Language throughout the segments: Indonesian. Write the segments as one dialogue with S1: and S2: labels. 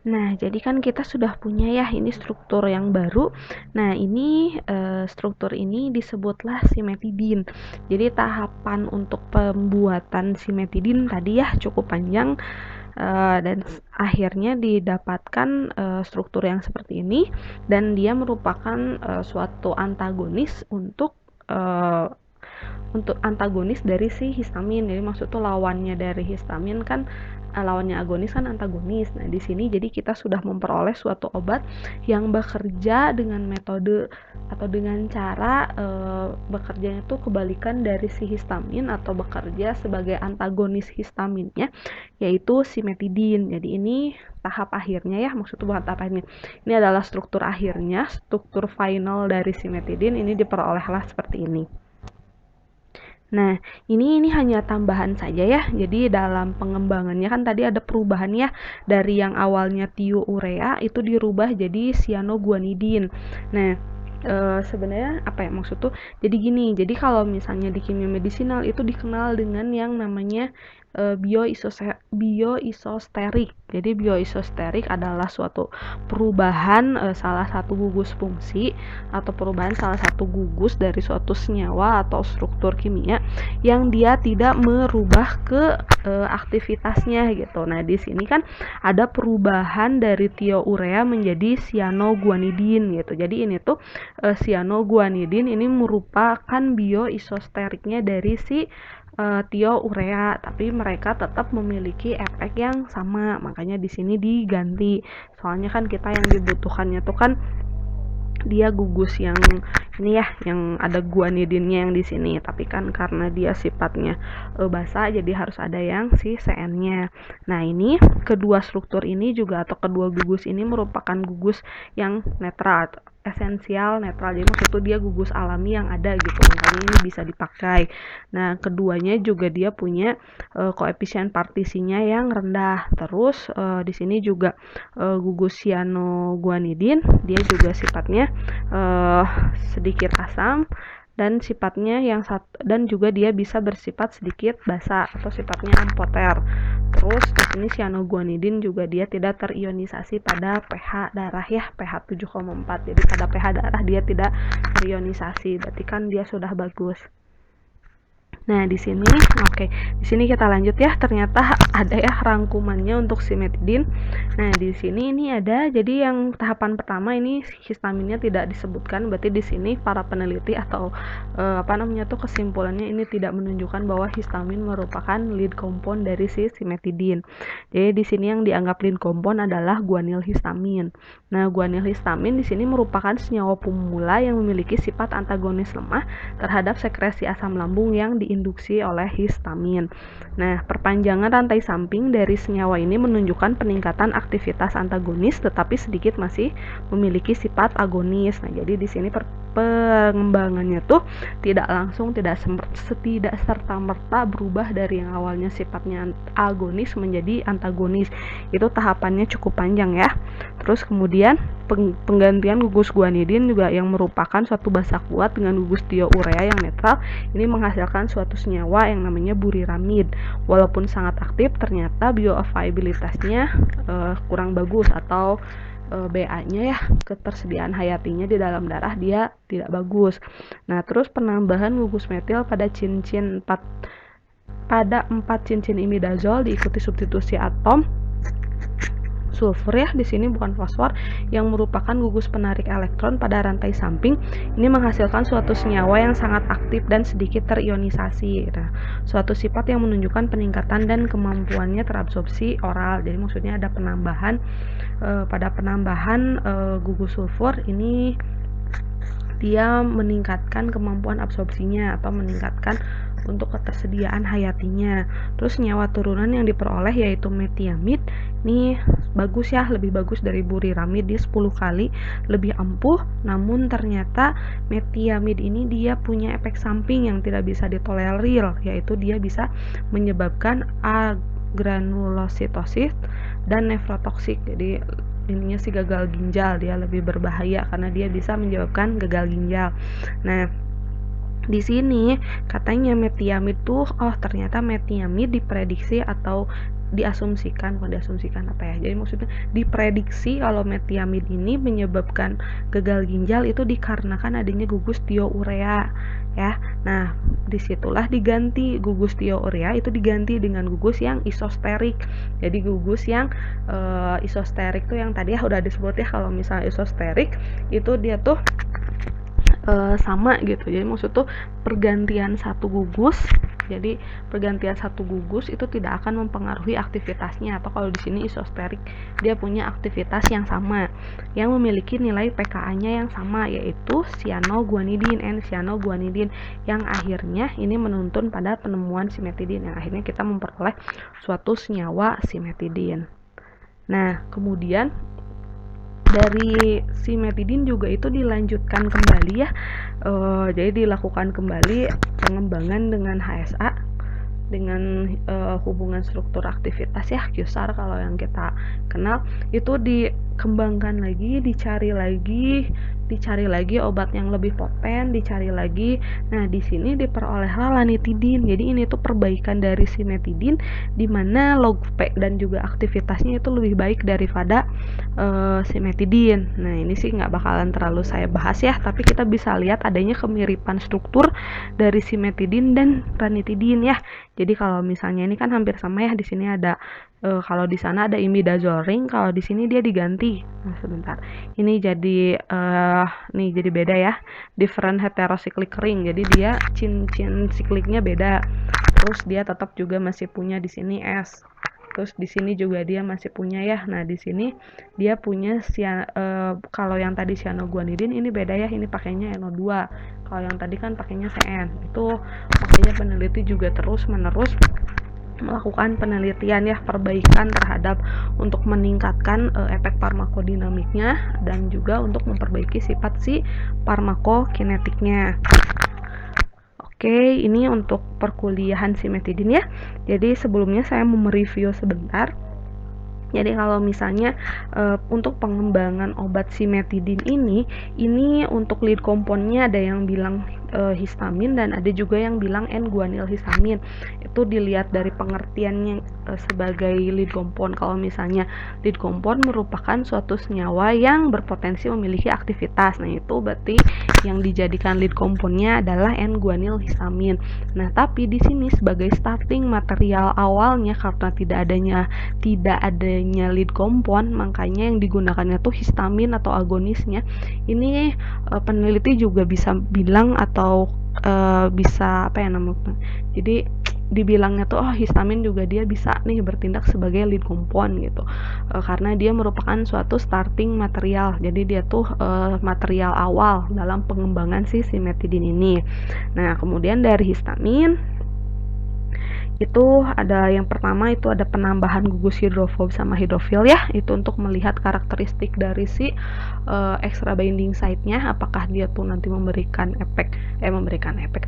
S1: Nah, jadi kan kita sudah punya ya ini struktur yang baru. Nah, ini struktur ini disebutlah simetidin. Jadi tahapan untuk pembuatan simetidin tadi ya cukup panjang, dan akhirnya didapatkan struktur yang seperti ini, dan dia merupakan suatu antagonis untuk antagonis dari si histamin. Jadi maksud tuh lawannya dari histamin kan, lawannya agonis kan antagonis. Nah, di sini jadi kita sudah memperoleh suatu obat yang bekerja dengan metode atau dengan cara bekerjanya tuh kebalikan dari si histamin atau bekerja sebagai antagonis histaminnya, yaitu simetidin. Jadi ini tahap akhirnya ya, maksudnya bukan tahap akhirnya. Ini adalah struktur akhirnya, struktur final dari simetidin ini diperolehlah seperti ini. Nah, ini hanya tambahan saja ya. Jadi dalam pengembangannya kan tadi ada perubahan ya, dari yang awalnya thiourea itu dirubah jadi cyanoguanidin. Nah, sebenarnya apa ya maksud tuh? Jadi gini, jadi kalau misalnya di kimia medisinal itu dikenal dengan yang namanya bioisosterik. Jadi bioisosterik adalah suatu perubahan salah satu gugus fungsi atau perubahan salah satu gugus dari suatu senyawa atau struktur kimia yang dia tidak merubah ke aktivitasnya gitu. Nah, di sini kan ada perubahan dari thiourea menjadi cyanoguanidin gitu. Jadi ini tuh cyanoguanidin ini merupakan bioisosteriknya dari si thiourea, tapi mereka tetap memiliki efek yang sama. Makanya di sini diganti. Soalnya kan kita yang dibutuhkannya tuh kan dia gugus yang ini ya, yang ada guanidinnya yang di sini, tapi kan karena dia sifatnya basa, jadi harus ada yang si CN-nya. Nah, ini kedua struktur ini juga atau kedua gugus ini merupakan gugus yang netral, esensial netral. Jadi maksudnya dia gugus alami yang ada gitu, makanya ini bisa dipakai. Nah, keduanya juga dia punya koefisien partisinya yang rendah. Terus di sini juga gugus cyanoguanidin dia juga sifatnya sedikit asam dan sifatnya yang dan juga dia bisa bersifat sedikit basa atau sifatnya amfoter. Terus di sini cyanoguanidin juga dia tidak terionisasi pada pH darah ya, pH 7,4. Jadi pada pH darah dia tidak terionisasi, berarti kan dia sudah bagus. Nah, di sini di sini kita lanjut ya. Ternyata ada ya rangkumannya untuk simetidin. Nah, di sini ini ada, jadi yang tahapan pertama ini histaminnya tidak disebutkan, berarti di sini para peneliti atau kesimpulannya ini tidak menunjukkan bahwa histamin merupakan lead compound dari si simetidin. Jadi di sini yang dianggap lead compound adalah guanyl histamin. Nah, guanyl histamin di sini merupakan senyawa pemula yang memiliki sifat antagonis lemah terhadap sekresi asam lambung yang diinduksi oleh histamin. Nah, perpanjangan rantai samping dari senyawa ini menunjukkan peningkatan aktivitas antagonis, tetapi sedikit masih memiliki sifat agonis. Nah, jadi di sini pengembangannya tuh tidak langsung, tidak serta-merta berubah dari yang awalnya sifatnya agonis menjadi antagonis. Itu tahapannya cukup panjang ya. Terus kemudian penggantian gugus guanidin juga yang merupakan suatu basa kuat dengan gugus thiourea yang netral ini menghasilkan suatu senyawa yang namanya buriramid. Walaupun sangat aktif, ternyata bioavailabilitasnya kurang bagus atau BA-nya ya, ketersediaan hayatinya di dalam darah dia tidak bagus. Nah, terus penambahan gugus metil pada cincin 4 cincin imidazol diikuti substitusi atom sulfur ya, di sini bukan fosfor, yang merupakan gugus penarik elektron pada rantai samping. Ini menghasilkan suatu senyawa yang sangat aktif dan sedikit terionisasi. Nah, suatu sifat yang menunjukkan peningkatan dan kemampuannya terabsorpsi oral. Jadi maksudnya ada penambahan pada penambahan gugus sulfur ini dia meningkatkan kemampuan absorpsinya atau meningkatkan untuk ketersediaan hayatinya. Terus senyawa turunan yang diperoleh yaitu metiamid ini bagus ya, lebih bagus dari buriramid, dia 10 kali lebih ampuh. Namun ternyata metiamid ini dia punya efek samping yang tidak bisa ditolerir, yaitu dia bisa menyebabkan agranulositosis dan nefrotoksik. Jadi ininya sih gagal ginjal, dia lebih berbahaya karena dia bisa menyebabkan gagal ginjal. Nah, Di sini katanya metiamid tuh, ternyata metiamid diprediksi atau diasumsikan, bukan diasumsikan apa ya, jadi maksudnya diprediksi kalau metiamid ini menyebabkan gagal ginjal itu dikarenakan adanya gugus thiourea ya. Nah, disitulah diganti gugus thiourea itu diganti dengan gugus yang isosterik. Jadi gugus yang isosterik tuh yang tadi ya udah disebut ya, kalau misalnya isosterik itu dia tuh sama gitu. Jadi maksud tuh pergantian satu gugus. Jadi pergantian satu gugus itu tidak akan mempengaruhi aktivitasnya, atau kalau di sini isosterik dia punya aktivitas yang sama yang memiliki nilai pKa-nya yang sama, yaitu cyanoguanidin, N-cyanoguanidin, yang akhirnya ini menuntun pada penemuan simetidin, yang akhirnya kita memperoleh suatu senyawa simetidin. Nah, kemudian dari simetidin juga itu dilanjutkan kembali ya, jadi dilakukan kembali pengembangan dengan HSA dengan hubungan struktur aktivitas ya, QSAR kalau yang kita kenal, itu dikembangkan lagi, dicari lagi obat yang lebih poten, dicari lagi. Nah, di sini diperolehlah lanitidin. Jadi ini tuh perbaikan dari simetidin di mana log P dan juga aktivitasnya itu lebih baik daripada simetidin. Nah, ini sih nggak bakalan terlalu saya bahas ya, tapi kita bisa lihat adanya kemiripan struktur dari simetidin dan ranitidin ya. Jadi kalau misalnya ini kan hampir sama ya, di sini ada kalau di sana ada imidazole ring, kalau di sini dia diganti. Nah, sebentar. Ini jadi nih jadi beda ya. Different heterocyclic ring. Jadi dia cincin sikliknya beda. Terus dia tetap juga masih punya di sini S. Terus di sini juga dia masih punya ya. Nah, di sini dia punya kalau yang tadi cyanoguanidin ini beda ya, ini pakainya NO2. Kalau yang tadi kan pakainya CN. Itu makanya peneliti juga terus-menerus melakukan penelitian ya, perbaikan terhadap untuk meningkatkan efek farmakodinamiknya dan juga untuk memperbaiki sifat si farmakokinetiknya. Oke, ini untuk perkuliahan simetidin ya. Jadi sebelumnya saya mau mereview sebentar. Jadi kalau misalnya untuk pengembangan obat simetidin ini untuk lead compoundnya ada yang bilang histamin dan ada juga yang bilang N-guanyl histamin. Itu dilihat dari pengertiannya sebagai lead compound. Kalau misalnya lead compound merupakan suatu senyawa yang berpotensi memiliki aktivitas. Nah, itu berarti yang dijadikan lead compoundnya adalah N-guanyl histamin. Nah, tapi di sini sebagai starting material awalnya karena tidak adanya lead compound, makanya yang digunakannya tuh histamin atau agonisnya. Ini peneliti juga bisa bilang atau bisa apa ya namanya, jadi dibilangnya tuh histamin juga dia bisa nih bertindak sebagai lead compound gitu, karena dia merupakan suatu starting material, jadi dia tuh material awal dalam pengembangan si simetidin ini. Nah, kemudian dari histamin itu ada yang pertama itu ada penambahan gugus hidrofob sama hidrofil ya, itu untuk melihat karakteristik dari si extra binding site-nya, apakah dia tuh nanti memberikan efek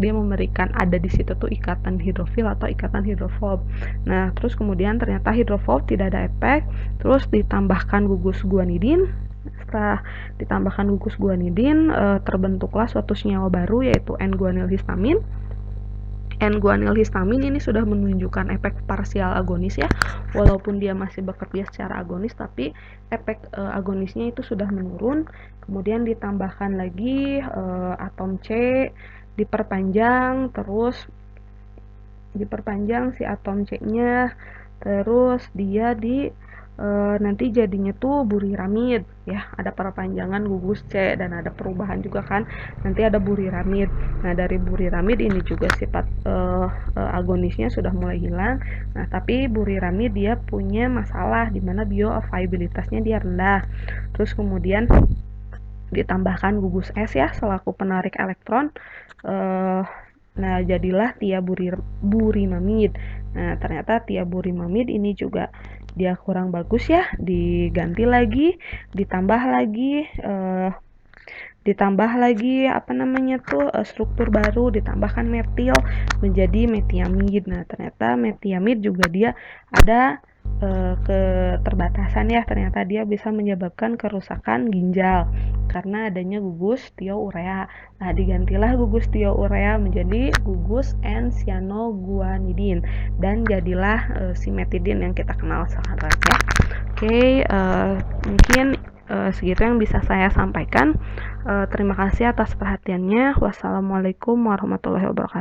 S1: dia memberikan ada di situ tuh ikatan hidrofil atau ikatan hidrofob. Nah, terus kemudian ternyata hidrofob tidak ada efek, terus ditambahkan gugus guanidin. Setelah ditambahkan gugus guanidin, terbentuklah suatu senyawa baru yaitu N-guanyl histamin. N-guanyl histamin ini sudah menunjukkan efek parsial agonis ya, walaupun dia masih bekerja secara agonis, tapi efek agonisnya itu sudah menurun. Kemudian ditambahkan lagi atom C, diperpanjang si atom C-nya, terus dia nanti jadinya tuh buriramid ya, ada perpanjangan gugus C dan ada perubahan juga kan, nanti ada buriramid. Nah, dari buriramid ini juga sifat agonisnya sudah mulai hilang. Nah, tapi buriramid dia punya masalah di mana bioavailabilitasnya dia rendah. Terus kemudian ditambahkan gugus S ya selaku penarik elektron. Nah, jadilah tiaburimamid. Nah, ternyata tiaburimamid ini juga dia kurang bagus ya, diganti lagi, ditambah lagi apa namanya tuh struktur baru, ditambahkan metil menjadi metiamid. Nah, ternyata metiamid juga dia ada keterbatasan ya, ternyata dia bisa menyebabkan kerusakan ginjal karena adanya gugus thiourea. Nah, digantilah gugus thiourea menjadi gugus N-cyanoguanidin dan jadilah simetidin yang kita kenal sekarang ya. Oke, mungkin segitu yang bisa saya sampaikan. Terima kasih atas perhatiannya. Wassalamualaikum warahmatullahi wabarakatuh.